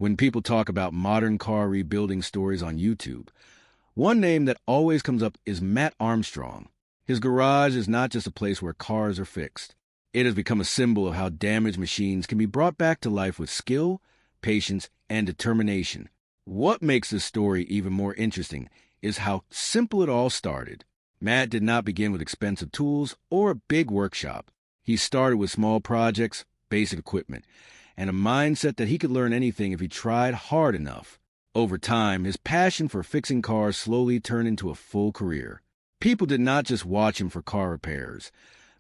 When people talk about modern car rebuilding stories on YouTube, one name that always comes up is Mat Armstrong. His garage is not just a place where cars are fixed. It has become a symbol of how damaged machines can be brought back to life with skill, patience, and determination. What makes this story even more interesting is how simple it all started. Mat did not begin with expensive tools or a big workshop. He started with small projects, basic equipment, and a mindset that he could learn anything if he tried hard enough. Over time, his passion for fixing cars slowly turned into a full career. People did not just watch him for car repairs.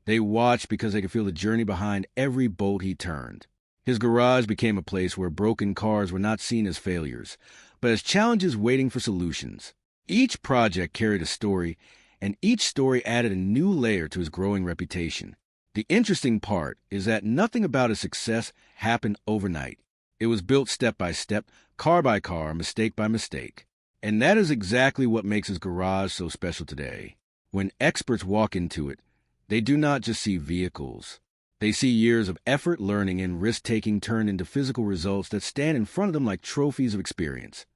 They watched because they could feel the journey behind every bolt he turned. His garage became a place where broken cars were not seen as failures, but as challenges waiting for solutions. Each project carried a story, and each story added a new layer to his growing reputation. The interesting part is that nothing about his success happened overnight. It was built step by step, car by car, mistake by mistake. And that is exactly what makes his garage so special today. When experts walk into it, they do not just see vehicles. They see years of effort, learning, and risk-taking turned into physical results that stand in front of them like trophies of experience.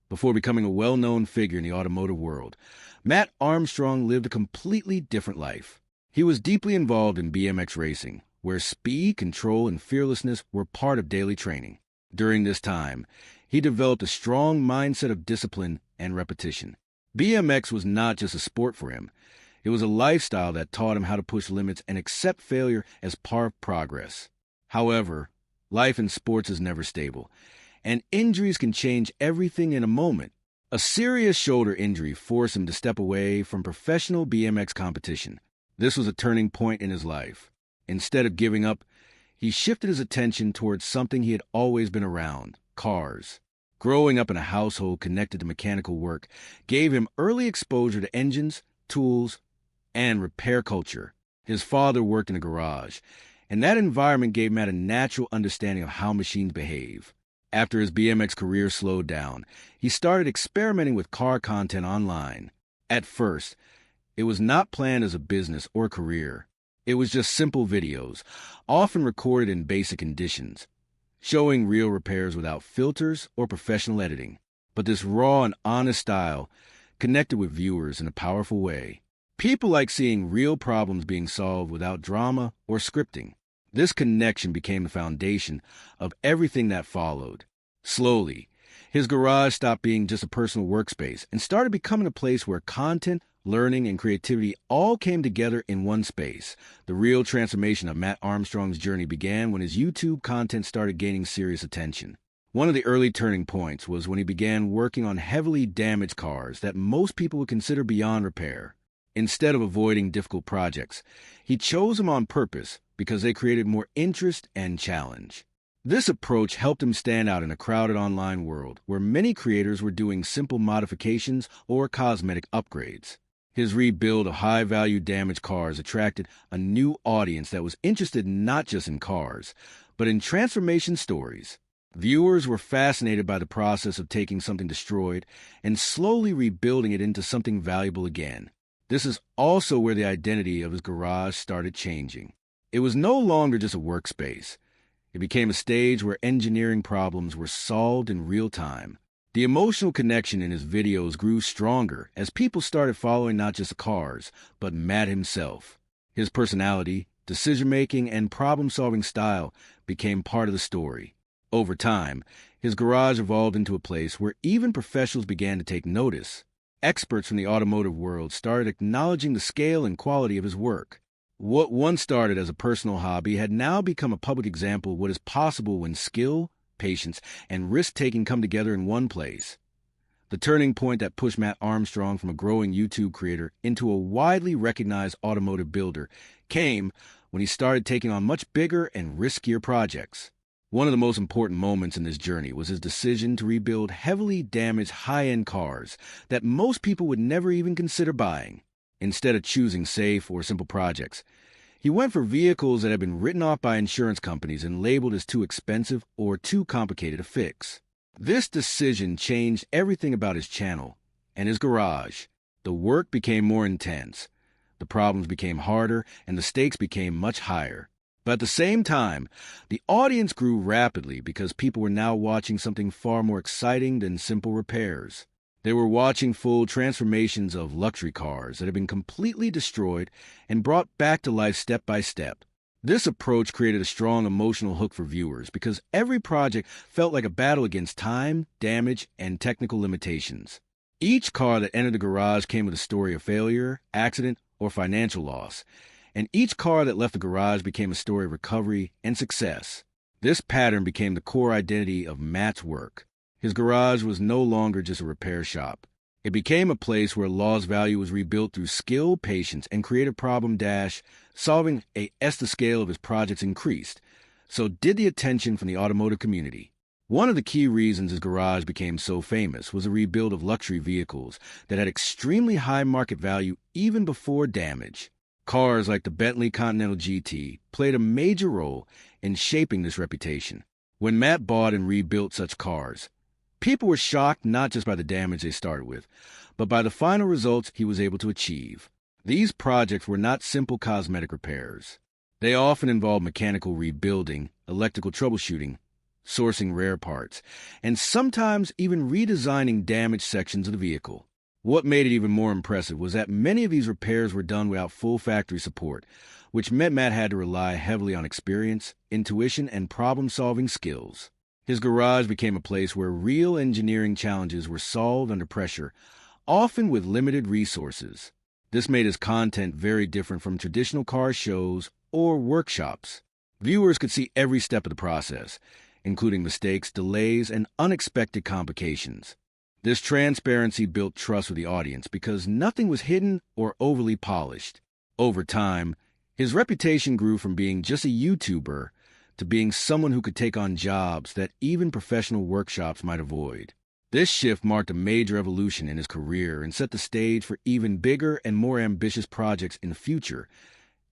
Before becoming a well-known figure in the automotive world, Mat Armstrong lived a completely different life. He was deeply involved in BMX racing, where speed, control, and fearlessness were part of daily training. During this time, he developed a strong mindset of discipline and repetition. BMX was not just a sport for him. It was a lifestyle that taught him how to push limits and accept failure as part of progress. However, life in sports is never stable, and injuries can change everything in a moment. A serious shoulder injury forced him to step away from professional BMX competition. This was a turning point in his life. Instead of giving up, he shifted his attention towards something he had always been around: cars. Growing up in a household connected to mechanical work gave him early exposure to engines, tools, and repair culture. His father worked in a garage, and that environment gave Matt a natural understanding of how machines behave. After his BMX career slowed down, he started experimenting with car content online. At first, it was not planned as a business or career. It was just simple videos, often recorded in basic conditions, showing real repairs without filters or professional editing. But this raw and honest style connected with viewers in a powerful way. People like seeing real problems being solved without drama or scripting. This connection became the foundation of everything that followed. Slowly, his garage stopped being just a personal workspace and started becoming a place where content, learning, and creativity all came together in one space. The real transformation of Mat Armstrong's journey began when his YouTube content started gaining serious attention. One of the early turning points was when he began working on heavily damaged cars that most people would consider beyond repair. Instead of avoiding difficult projects, he chose them on purpose because they created more interest and challenge. This approach helped him stand out in a crowded online world where many creators were doing simple modifications or cosmetic upgrades. His rebuild of high-value damaged cars attracted a new audience that was interested not just in cars, but in transformation stories. Viewers were fascinated by the process of taking something destroyed and slowly rebuilding it into something valuable again. This is also where the identity of his garage started changing. It was no longer just a workspace. It became a stage where engineering problems were solved in real time. The emotional connection in his videos grew stronger as people started following not just the cars, but Mat himself. His personality, decision-making, and problem-solving style became part of the story. Over time, his garage evolved into a place where even professionals began to take notice. Experts from the automotive world started acknowledging the scale and quality of his work. What once started as a personal hobby had now become a public example of what is possible when skill, patience, and risk-taking come together in one place. The turning point that pushed Mat Armstrong from a growing YouTube creator into a widely recognized automotive builder came when he started taking on much bigger and riskier projects. One of the most important moments in this journey was his decision to rebuild heavily damaged high-end cars that most people would never even consider buying. Instead of choosing safe or simple projects, he went for vehicles that had been written off by insurance companies and labeled as too expensive or too complicated to fix. This decision changed everything about his channel and his garage. The work became more intense, the problems became harder, and the stakes became much higher. But at the same time, the audience grew rapidly because people were now watching something far more exciting than simple repairs. They were watching full transformations of luxury cars that had been completely destroyed and brought back to life step by step. This approach created a strong emotional hook for viewers because every project felt like a battle against time, damage, and technical limitations. Each car that entered the garage came with a story of failure, accident, or financial loss, and each car that left the garage became a story of recovery and success. This pattern became the core identity of Mat's work. His garage was no longer just a repair shop. It became a place where lost value was rebuilt through skill, patience, and creative problem-solving. As the scale of his projects increased, so did the attention from the automotive community. One of the key reasons his garage became so famous was a rebuild of luxury vehicles that had extremely high market value even before damage. Cars like the Bentley Continental GT played a major role in shaping this reputation. When Mat bought and rebuilt such cars, people were shocked not just by the damage they started with, but by the final results he was able to achieve. These projects were not simple cosmetic repairs. They often involved mechanical rebuilding, electrical troubleshooting, sourcing rare parts, and sometimes even redesigning damaged sections of the vehicle. What made it even more impressive was that many of these repairs were done without full factory support, which meant Mat had to rely heavily on experience, intuition, and problem-solving skills. His garage became a place where real engineering challenges were solved under pressure, often with limited resources. This made his content very different from traditional car shows or workshops. Viewers could see every step of the process, including mistakes, delays, and unexpected complications. This transparency built trust with the audience because nothing was hidden or overly polished. Over time, his reputation grew from being just a YouTuber to being someone who could take on jobs that even professional workshops might avoid. This shift marked a major evolution in his career and set the stage for even bigger and more ambitious projects in the future.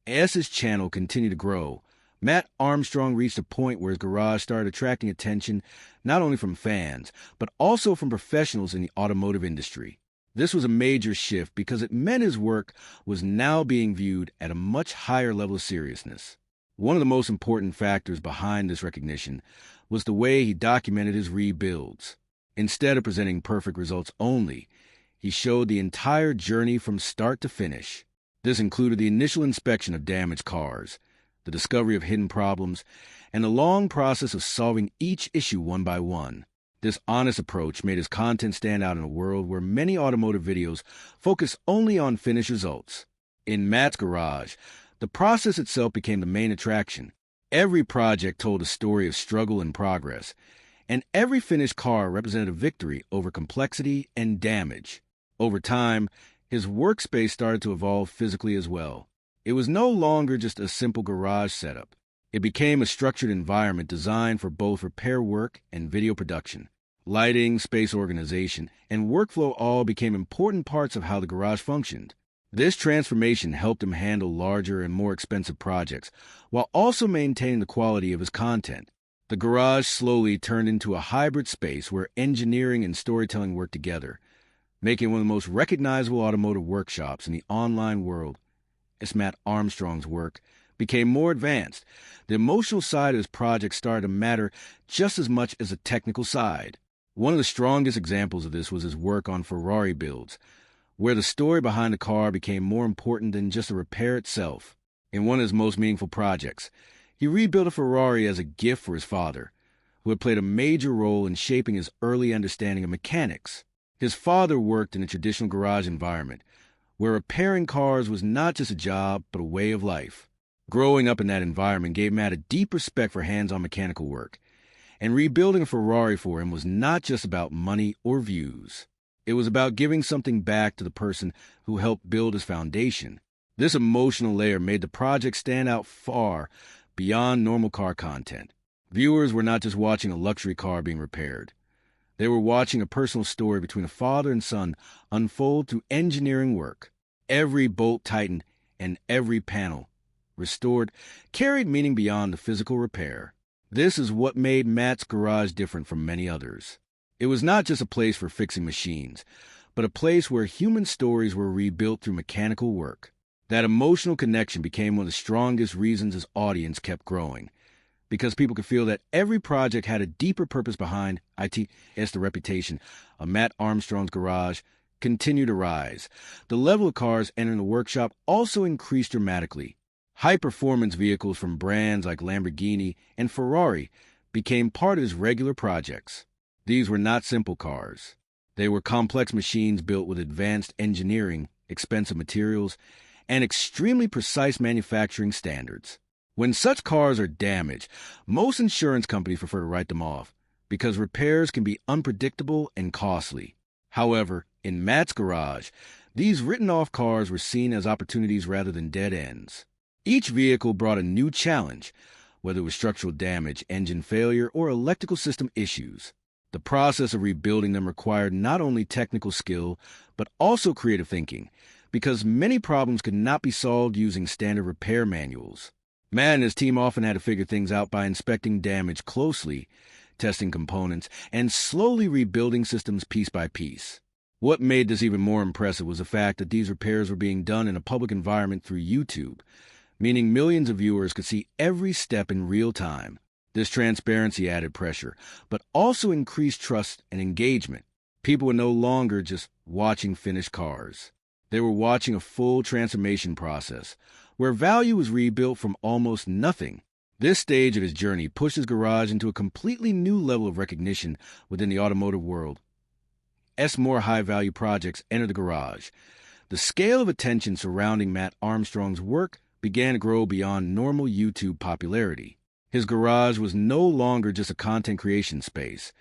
As his channel continued to grow, Mat Armstrong reached a point where his garage started attracting attention not only from fans, but also from professionals in the automotive industry. This was a major shift because it meant his work was now being viewed at a much higher level of seriousness. One of the most important factors behind this recognition was the way he documented his rebuilds. Instead of presenting perfect results only, he showed the entire journey from start to finish. This included the initial inspection of damaged cars, the discovery of hidden problems, and the long process of solving each issue one by one. This honest approach made his content stand out in a world where many automotive videos focus only on finished results. In Mat's garage, the process itself became the main attraction. Every project told a story of struggle and progress, and every finished car represented a victory over complexity and damage. Over time, his workspace started to evolve physically as well. It was no longer just a simple garage setup. It became a structured environment designed for both repair work and video production. Lighting, space organization, and workflow all became important parts of how the garage functioned. This transformation helped him handle larger and more expensive projects, while also maintaining the quality of his content. The garage slowly turned into a hybrid space where engineering and storytelling worked together, making it one of the most recognizable automotive workshops in the online world. As Mat Armstrong's work became more advanced, the emotional side of his project started to matter just as much as the technical side. One of the strongest examples of this was his work on Ferrari builds, where the story behind the car became more important than just the repair itself. In one of his most meaningful projects, he rebuilt a Ferrari as a gift for his father, who had played a major role in shaping his early understanding of mechanics. His father worked in a traditional garage environment, where repairing cars was not just a job, but a way of life. Growing up in that environment gave Mat a deep respect for hands-on mechanical work, and rebuilding a Ferrari for him was not just about money or views. It was about giving something back to the person who helped build his foundation. This emotional layer made the project stand out far beyond normal car content. Viewers were not just watching a luxury car being repaired. They were watching a personal story between a father and son unfold through engineering work. Every bolt tightened and every panel restored carried meaning beyond the physical repair. This is what made Mat's garage different from many others. It was not just a place for fixing machines, but a place where human stories were rebuilt through mechanical work. That emotional connection became one of the strongest reasons his audience kept growing, because people could feel that every project had a deeper purpose behind it. As the reputation of Mat Armstrong's garage continued to rise, the level of cars entering the workshop also increased dramatically. High-performance vehicles from brands like Lamborghini and Ferrari became part of his regular projects. These were not simple cars. They were complex machines built with advanced engineering, expensive materials, and extremely precise manufacturing standards. When such cars are damaged, most insurance companies prefer to write them off because repairs can be unpredictable and costly. However, in Mat's garage, these written-off cars were seen as opportunities rather than dead ends. Each vehicle brought a new challenge, whether it was structural damage, engine failure, or electrical system issues. The process of rebuilding them required not only technical skill, but also creative thinking, because many problems could not be solved using standard repair manuals. Matt and his team often had to figure things out by inspecting damage closely, testing components, and slowly rebuilding systems piece by piece. What made this even more impressive was the fact that these repairs were being done in a public environment through YouTube, meaning millions of viewers could see every step in real time. This transparency added pressure, but also increased trust and engagement. People were no longer just watching finished cars. They were watching a full transformation process, where value was rebuilt from almost nothing. This stage of his journey pushed his garage into a completely new level of recognition within the automotive world. As more high-value projects entered the garage, the scale of attention surrounding Mat Armstrong's work began to grow beyond normal YouTube popularity. His garage was no longer just a content creation space.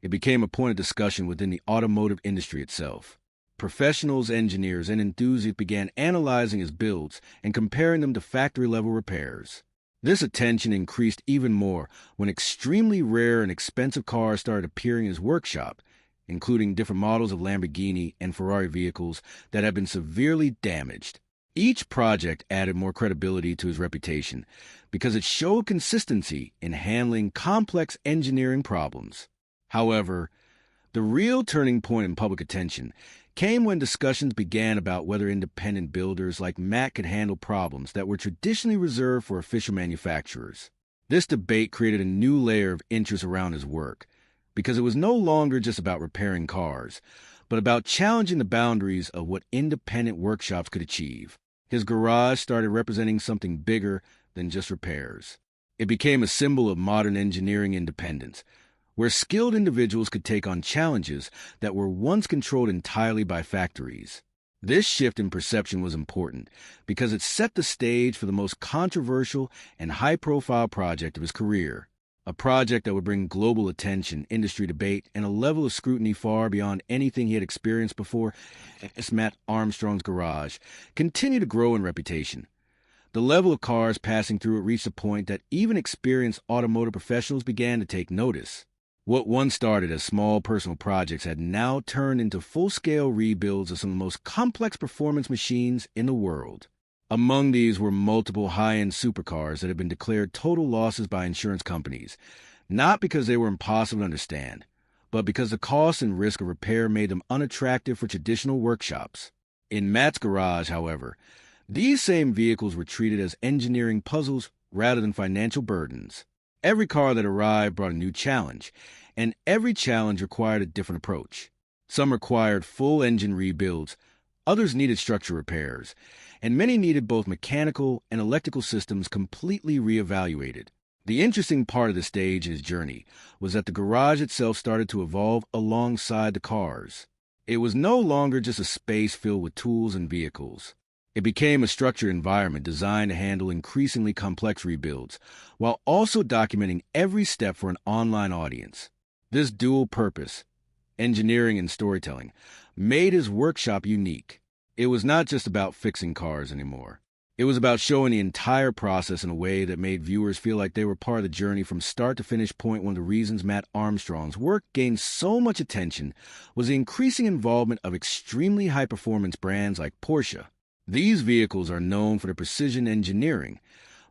It became a point of discussion within the automotive industry itself. Professionals, engineers, and enthusiasts began analyzing his builds and comparing them to factory-level repairs. This attention increased even more when extremely rare and expensive cars started appearing in his workshop, including different models of Lamborghini and Ferrari vehicles that had been severely damaged. Each project added more credibility to his reputation because it showed consistency in handling complex engineering problems. However, the real turning point in public attention came when discussions began about whether independent builders like Mat could handle problems that were traditionally reserved for official manufacturers. This debate created a new layer of interest around his work, because it was no longer just about repairing cars, but about challenging the boundaries of what independent workshops could achieve. His garage started representing something bigger than just repairs. It became a symbol of modern engineering independence, where skilled individuals could take on challenges that were once controlled entirely by factories. This shift in perception was important because it set the stage for the most controversial and high-profile project of his career, a project that would bring global attention, industry debate, and a level of scrutiny far beyond anything he had experienced before. As Mat Armstrong's garage continued to grow in reputation, the level of cars passing through it reached a point that even experienced automotive professionals began to take notice. What once started as small personal projects had now turned into full-scale rebuilds of some of the most complex performance machines in the world. Among these were multiple high-end supercars that had been declared total losses by insurance companies, not because they were impossible to understand, but because the cost and risk of repair made them unattractive for traditional workshops. In Mat's garage, however, these same vehicles were treated as engineering puzzles rather than financial burdens. Every car that arrived brought a new challenge, and every challenge required a different approach. Some required full engine rebuilds, others needed structural repairs, and many needed both mechanical and electrical systems completely reevaluated. The interesting part of the stage in his journey was that the garage itself started to evolve alongside the cars. It was no longer just a space filled with tools and vehicles. It became a structured environment designed to handle increasingly complex rebuilds, while also documenting every step for an online audience. This dual purpose, engineering and storytelling, made his workshop unique. It was not just about fixing cars anymore. It was about showing the entire process in a way that made viewers feel like they were part of the journey from start to finish point. One of the reasons Mat Armstrong's work gained so much attention was the increasing involvement of extremely high-performance brands like Porsche. These vehicles are known for their precision engineering,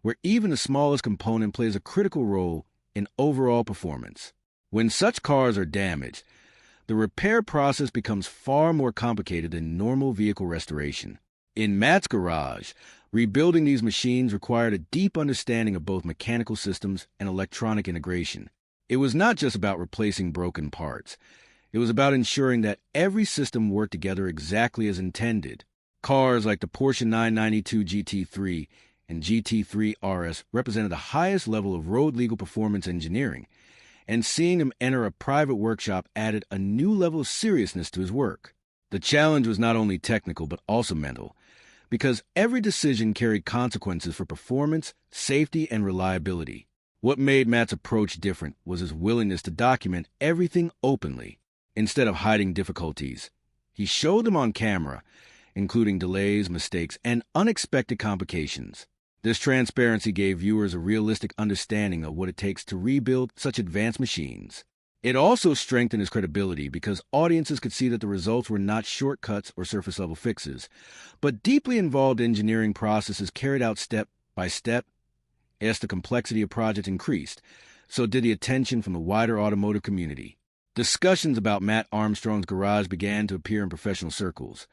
where even the smallest component plays a critical role in overall performance. When such cars are damaged, the repair process becomes far more complicated than normal vehicle restoration. In Matt's garage, rebuilding these machines required a deep understanding of both mechanical systems and electronic integration. It was not just about replacing broken parts. It was about ensuring that every system worked together exactly as intended. Cars like the Porsche 992 GT3 and GT3 RS represented the highest level of road-legal performance engineering, and seeing him enter a private workshop added a new level of seriousness to his work. The challenge was not only technical but also mental, because every decision carried consequences for performance, safety, and reliability. What made Matt's approach different was his willingness to document everything openly. Instead of hiding difficulties, he showed them on camera, including delays, mistakes, and unexpected complications. This transparency gave viewers a realistic understanding of what it takes to rebuild such advanced machines. It also strengthened his credibility because audiences could see that the results were not shortcuts or surface-level fixes, but deeply involved engineering processes carried out step by step. As the complexity of projects increased, so did the attention from the wider automotive community. Discussions about Mat Armstrong's garage began to appear in professional circles,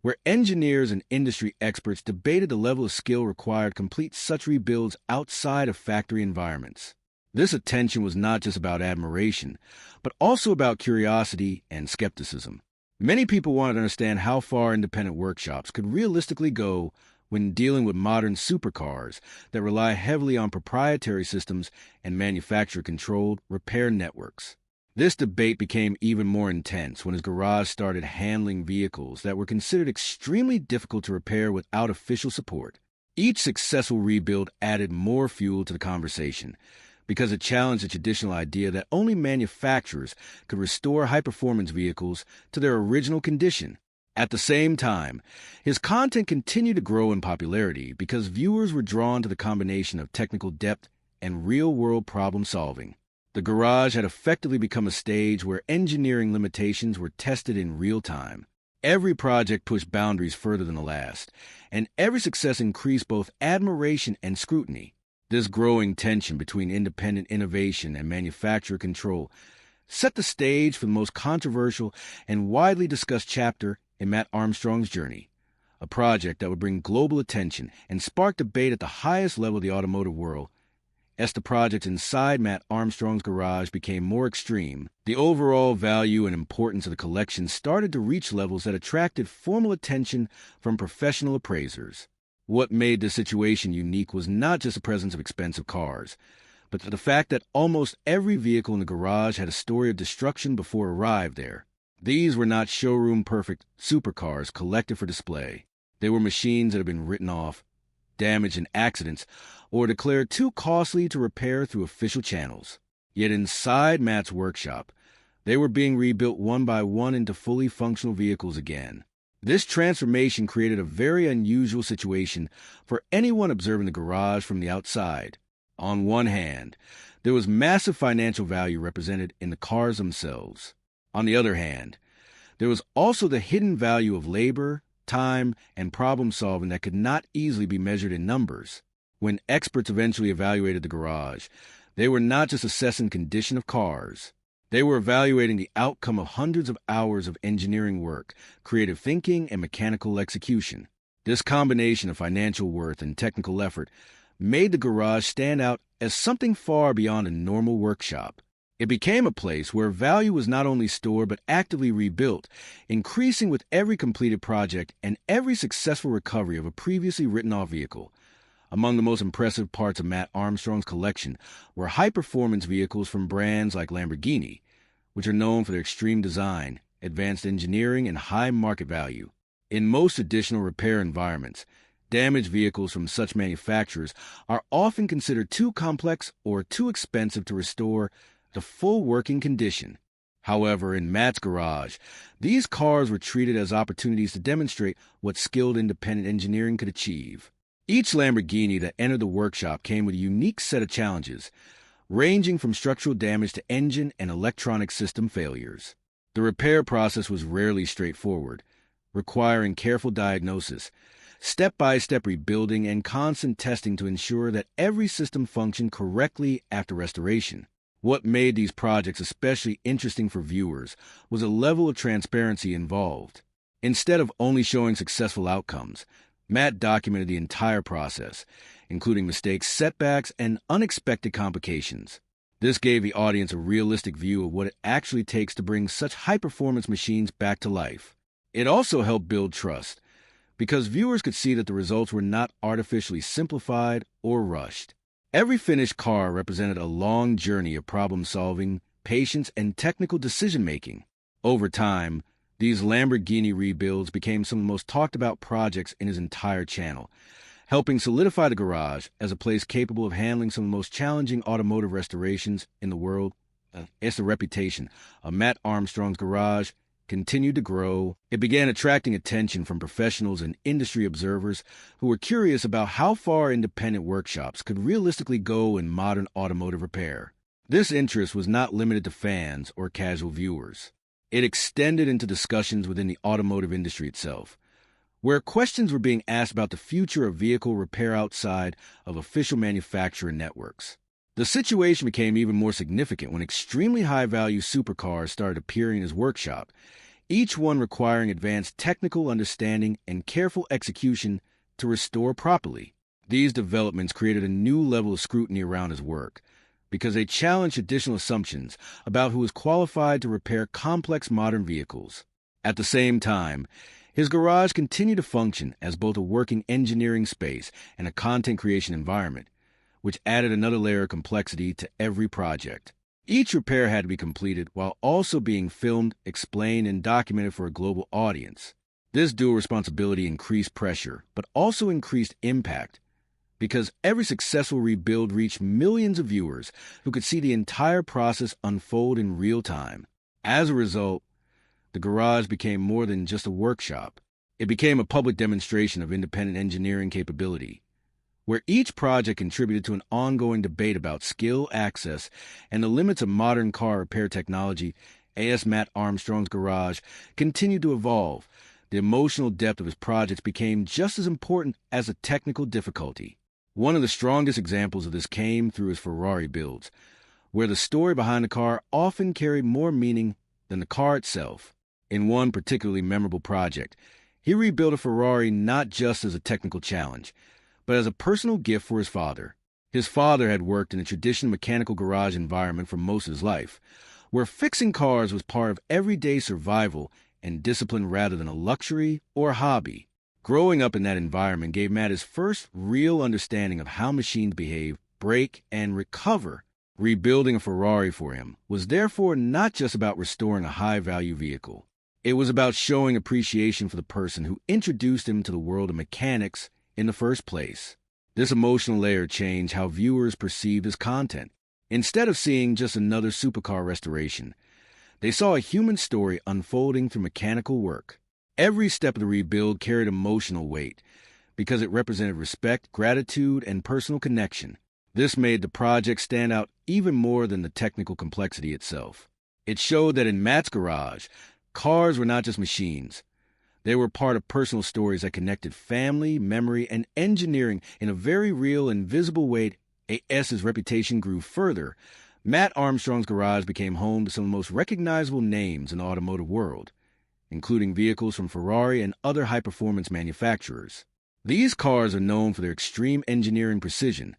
where engineers and industry experts debated the level of skill required to complete such rebuilds outside of factory environments. This attention was not just about admiration, but also about curiosity and skepticism. Many people wanted to understand how far independent workshops could realistically go when dealing with modern supercars that rely heavily on proprietary systems and manufacturer-controlled repair networks. This debate became even more intense when his garage started handling vehicles that were considered extremely difficult to repair without official support. Each successful rebuild added more fuel to the conversation because it challenged the traditional idea that only manufacturers could restore high-performance vehicles to their original condition. At the same time, his content continued to grow in popularity because viewers were drawn to the combination of technical depth and real-world problem-solving. The garage had effectively become a stage where engineering limitations were tested in real time. Every project pushed boundaries further than the last, and every success increased both admiration and scrutiny. This growing tension between independent innovation and manufacturer control set the stage for the most controversial and widely discussed chapter in Mat Armstrong's journey, a project that would bring global attention and spark debate at the highest level of the automotive world. As the projects inside Mat Armstrong's garage became more extreme, the overall value and importance of the collection started to reach levels that attracted formal attention from professional appraisers. What made this situation unique was not just the presence of expensive cars, but the fact that almost every vehicle in the garage had a story of destruction before it arrived there. These were not showroom-perfect supercars collected for display. They were machines that had been written off, damaged in accidents, or declared too costly to repair through official channels. Yet inside Matt's workshop, they were being rebuilt one by one into fully functional vehicles again. This transformation created a very unusual situation for anyone observing the garage from the outside. On one hand, there was massive financial value represented in the cars themselves. On the other hand, there was also the hidden value of labor, time, and problem-solving that could not easily be measured in numbers. When experts eventually evaluated the garage, they were not just assessing condition of cars. They were evaluating the outcome of hundreds of hours of engineering work, creative thinking, and mechanical execution. This combination of financial worth and technical effort made the garage stand out as something far beyond a normal workshop. It became a place where value was not only stored but actively rebuilt, increasing with every completed project and every successful recovery of a previously written-off vehicle. Among the most impressive parts of Mat Armstrong's collection were high-performance vehicles from brands like Lamborghini, which are known for their extreme design, advanced engineering, and high market value. In most traditional repair environments, damaged vehicles from such manufacturers are often considered too complex or too expensive to restore to full working condition. However, in Matt's garage, these cars were treated as opportunities to demonstrate what skilled independent engineering could achieve. Each Lamborghini that entered the workshop came with a unique set of challenges, ranging from structural damage to engine and electronic system failures. The repair process was rarely straightforward, requiring careful diagnosis, step-by-step rebuilding, and constant testing to ensure that every system functioned correctly after restoration. What made these projects especially interesting for viewers was the level of transparency involved. Instead of only showing successful outcomes, Matt documented the entire process, including mistakes, setbacks, and unexpected complications. This gave the audience a realistic view of what it actually takes to bring such high-performance machines back to life. It also helped build trust, because viewers could see that the results were not artificially simplified or rushed. Every finished car represented a long journey of problem-solving, patience, and technical decision-making. Over time, these Lamborghini rebuilds became some of the most talked-about projects in his entire channel, helping solidify the garage as a place capable of handling some of the most challenging automotive restorations in the world. It's the reputation of Mat Armstrong's garage continued to grow. It began attracting attention from professionals and industry observers who were curious about how far independent workshops could realistically go in modern automotive repair. This interest was not limited to fans or casual viewers. It extended into discussions within the automotive industry itself, where questions were being asked about the future of vehicle repair outside of official manufacturer networks. The situation became even more significant when extremely high-value supercars started appearing in his workshop, each one requiring advanced technical understanding and careful execution to restore properly. These developments created a new level of scrutiny around his work, because they challenged traditional assumptions about who was qualified to repair complex modern vehicles. At the same time, his garage continued to function as both a working engineering space and a content creation environment, which added another layer of complexity to every project. Each repair had to be completed while also being filmed, explained, and documented for a global audience. This dual responsibility increased pressure, but also increased impact, because every successful rebuild reached millions of viewers who could see the entire process unfold in real time. As a result, the garage became more than just a workshop. It became a public demonstration of independent engineering capability, where each project contributed to an ongoing debate about skill, access, and the limits of modern car repair technology. As Mat Armstrong's garage continued to evolve, the emotional depth of his projects became just as important as the technical difficulty. One of the strongest examples of this came through his Ferrari builds, where the story behind the car often carried more meaning than the car itself. In one particularly memorable project, he rebuilt a Ferrari not just as a technical challenge, but as a personal gift for his father. His father had worked in a traditional mechanical garage environment for most of his life, where fixing cars was part of everyday survival and discipline rather than a luxury or a hobby. Growing up in that environment gave Matt his first real understanding of how machines behave, break, and recover. Rebuilding a Ferrari for him was therefore not just about restoring a high-value vehicle. It was about showing appreciation for the person who introduced him to the world of mechanics in the first place. This emotional layer changed how viewers perceived his content. Instead of seeing just another supercar restoration, they saw a human story unfolding through mechanical work. Every step of the rebuild carried emotional weight because it represented respect, gratitude, and personal connection. This made the project stand out even more than the technical complexity itself. It showed that in Matt's garage, cars were not just machines. They were part of personal stories that connected family, memory, and engineering in a very real and visible way. As reputation grew further, Mat Armstrong's garage became home to some of the most recognizable names in the automotive world, including vehicles from Ferrari and other high-performance manufacturers. These cars are known for their extreme engineering precision,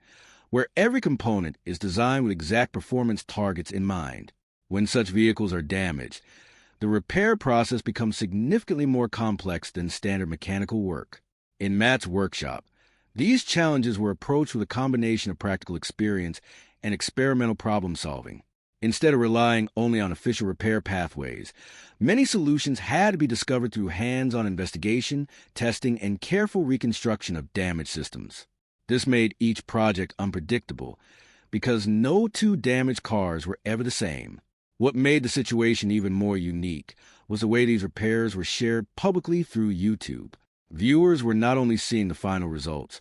where every component is designed with exact performance targets in mind. When such vehicles are damaged, the repair process becomes significantly more complex than standard mechanical work. In Matt's workshop, these challenges were approached with a combination of practical experience and experimental problem-solving. Instead of relying only on official repair pathways, many solutions had to be discovered through hands-on investigation, testing, and careful reconstruction of damaged systems. This made each project unpredictable, because no two damaged cars were ever the same. What made the situation even more unique was the way these repairs were shared publicly through YouTube. Viewers were not only seeing the final results,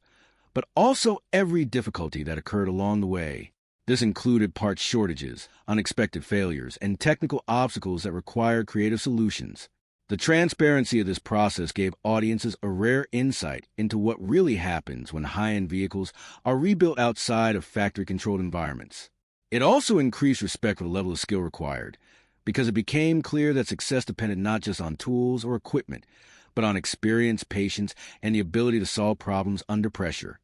but also every difficulty that occurred along the way. This included part shortages, unexpected failures, and technical obstacles that required creative solutions. The transparency of this process gave audiences a rare insight into what really happens when high-end vehicles are rebuilt outside of factory-controlled environments. It also increased respect for the level of skill required, because it became clear that success depended not just on tools or equipment, but on experience, patience, and the ability to solve problems under pressure.